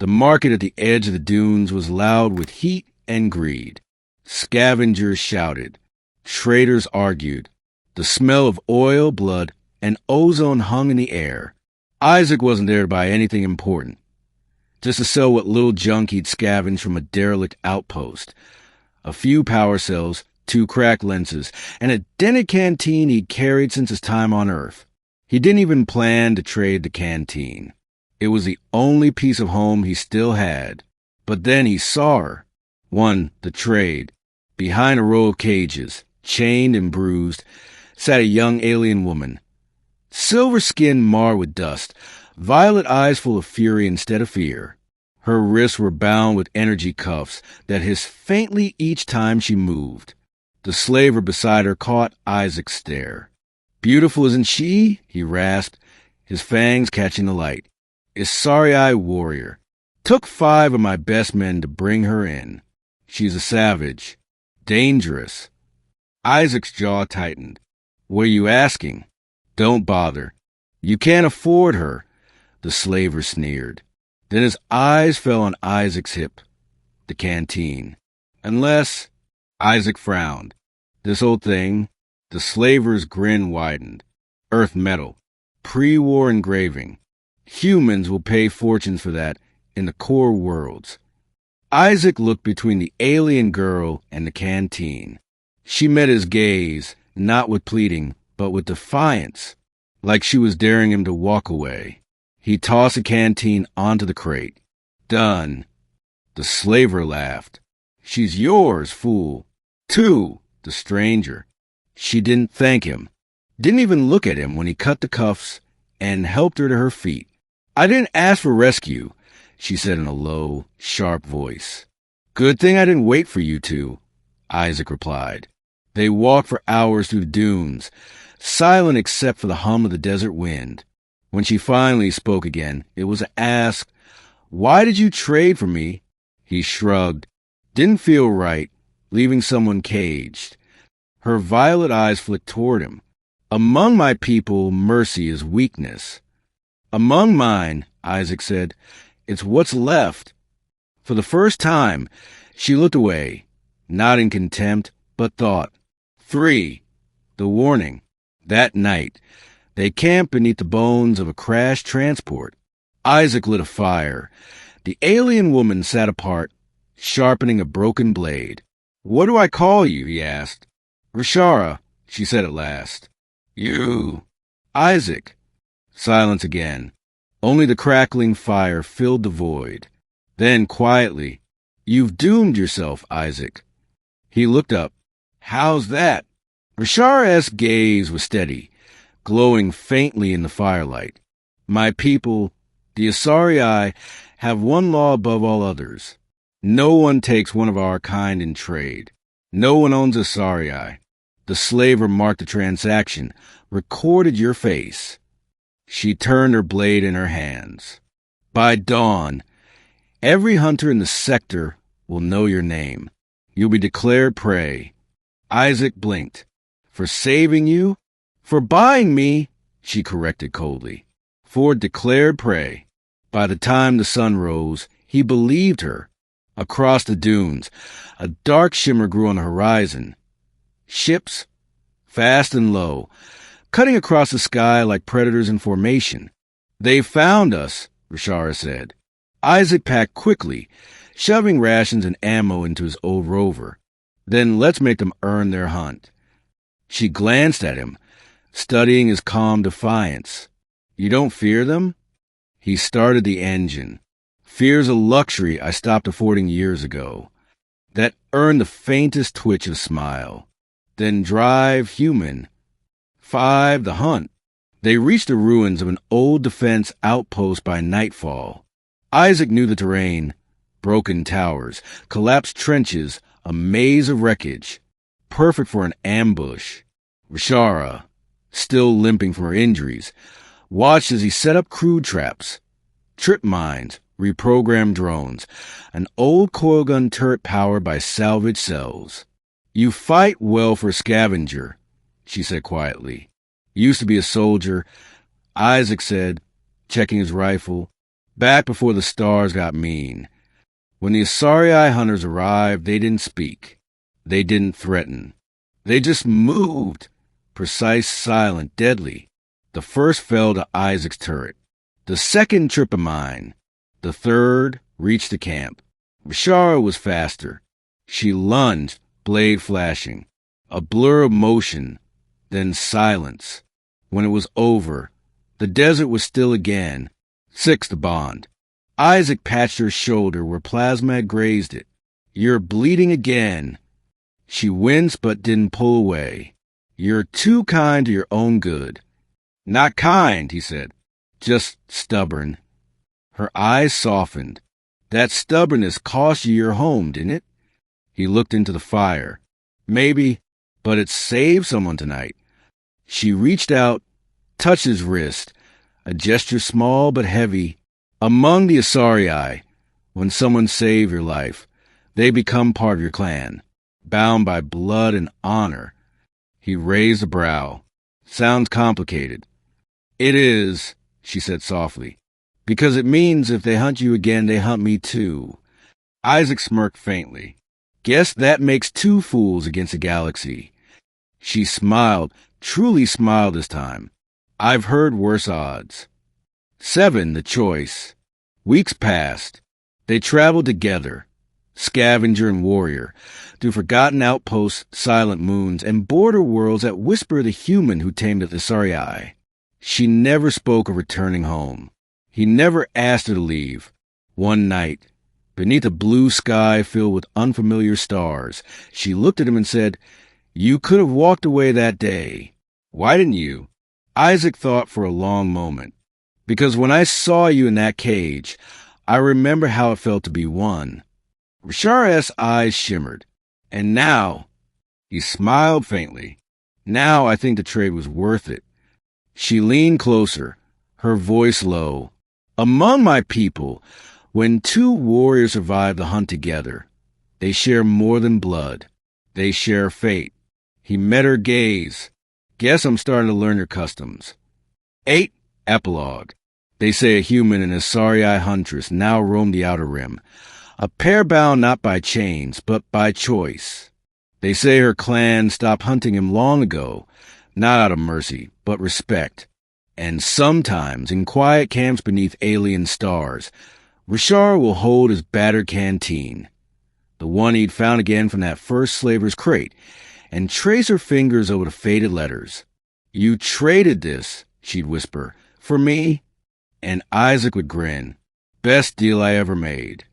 The market at the edge of the dunes was loud with heat and greed. Scavengers shouted. Traders argued. The smell of oil, blood, and ozone hung in the air. Isaac wasn't there to buy anything important, just to sell what little junk he'd scavenged from a derelict outpost. A few power cells, 2 cracked lenses, and a dented canteen he'd carried since his time on Earth. He didn't even plan to trade the canteen. It was the only piece of home he still had. But then he saw her. Won the trade. Behind a row of cages, chained and bruised, sat a young alien woman. Silver skin marred with dust, violet eyes full of fury instead of fear. Her wrists were bound with energy cuffs that hissed faintly each time she moved. The slaver beside her caught Isaac's stare. Beautiful isn't she? He rasped, his fangs catching the light. A sorry-eyed warrior. Took 5 of my best men to bring her in. She's a savage. Dangerous. Isaac's jaw tightened. What are you asking? Don't bother. You can't afford her, the slaver sneered. Then his eyes fell on Isaac's hip, the canteen. Unless, Isaac frowned. This old thing, the slaver's grin widened. Earth metal, pre-war engraving. Humans will pay fortunes for that in the core worlds. Isaac looked between the alien girl and the canteen. She met his gaze, not with pleading, but with defiance, like she was daring him to walk away. He tossed the canteen onto the crate. Done. The slaver laughed. She's yours, fool. 2, the stranger. She didn't thank him. Didn't even look at him when he cut the cuffs and helped her to her feet. I didn't ask for rescue, she said in a low, sharp voice. Good thing I didn't wait for you to, Isaac replied. They walked for hours through the dunes, silent except for the hum of the desert wind. When she finally spoke again, it was to ask, Why did you trade for me? He shrugged. Didn't feel right, leaving someone caged. Her violet eyes flicked toward him. Among my people, mercy is weakness. Among mine, Isaac said, it's what's left. For the first time, she looked away, not in contempt, but thought. 3, the warning. That night, they camped beneath the bones of a crashed transport. Isaac lit a fire. The alien woman sat apart, sharpening a broken blade. What do I call you? He asked. Rashara, she said at last. You. Isaac. Silence again. Only the crackling fire filled the void. Then, quietly, You've doomed yourself, Isaac. He looked up. How's that? Rashara's gaze was steady, glowing faintly in the firelight. My people, the Asarii, have one law above all others. No one takes one of our kind in trade. No one owns Asarii. The slaver marked the transaction, recorded your face. She turned her blade in her hands. By dawn, every hunter in the sector will know your name. You'll be declared prey. Isaac blinked. For saving you? For buying me, she corrected coldly. For declared prey. By the time the sun rose, he believed her. Across the dunes, a dark shimmer grew on the horizon. Ships, fast and low, cutting across the sky like predators in formation. They found us, Rashara said. Isaac packed quickly, shoving rations and ammo into his old rover. Then let's make them earn their hunt. She glanced at him, studying his calm defiance. You don't fear them? He started the engine. Fear's a luxury I stopped affording years ago. That earned the faintest twitch of smile. Then drive human. 5, the hunt. They reached the ruins of an old defense outpost by nightfall. Isaac knew the terrain. Broken towers, collapsed trenches, a maze of wreckage. Perfect for an ambush. Rashara, still limping from her injuries, watched as he set up crude traps. Trip mines, reprogrammed drones, an old coil gun turret powered by salvage cells. You fight well for a scavenger, she said quietly. Used to be a soldier, Isaac said, checking his rifle. back before the stars got mean. When the Asari hunters arrived, they didn't speak. They didn't threaten. They just moved. Precise, silent, deadly. The first fell to Isaac's turret. The second tripped a mine. The third reached the camp. Bashara was faster. She lunged, blade flashing. A blur of motion, then silence. When it was over, the desert was still again. 6 to bond. Isaac patched her shoulder where plasma had grazed it. You're bleeding again. She winced but didn't pull away. You're too kind to your own good. Not kind, he said. Just stubborn. Her eyes softened. That stubbornness cost you your home, didn't it? He looked into the fire. Maybe, but it saved someone tonight. She reached out, touched his wrist, a gesture small but heavy. Among the Asari, when someone saves your life, they become part of your clan, bound by blood and honor. He raised a brow. Sounds complicated. It is, she said softly, because it means if they hunt you again, they hunt me too. Isaac smirked faintly. Guess that makes 2 fools against a galaxy. She smiled, truly smiled this time. I've heard worse odds. 7, the choice. Weeks passed. They traveled together, scavenger and warrior, through forgotten outposts, silent moons, and border worlds that whisper the human who tamed the Asari. She never spoke of returning home. He never asked her to leave. One night, beneath a blue sky filled with unfamiliar stars, she looked at him and said, You could have walked away that day. Why didn't you? Isaac thought for a long moment. Because when I saw you in that cage, I remember how it felt to be one. Bashara's eyes shimmered. And now, he smiled faintly. Now I think the trade was worth it. She leaned closer, her voice low. Among my people, when 2 warriors survive the hunt together, they share more than blood. They share fate. He met her gaze. Guess I'm starting to learn your customs. 8. Epilogue. They say a human and a Asari huntress now roam the Outer Rim, a pair bound not by chains, but by choice. They say her clan stopped hunting him long ago, not out of mercy, but respect. And sometimes, in quiet camps beneath alien stars, Rashar will hold his battered canteen, the one he'd found again from that first slaver's crate, and trace her fingers over the faded letters. You traded this, she'd whisper, for me? And Isaac would grin. Best deal I ever made.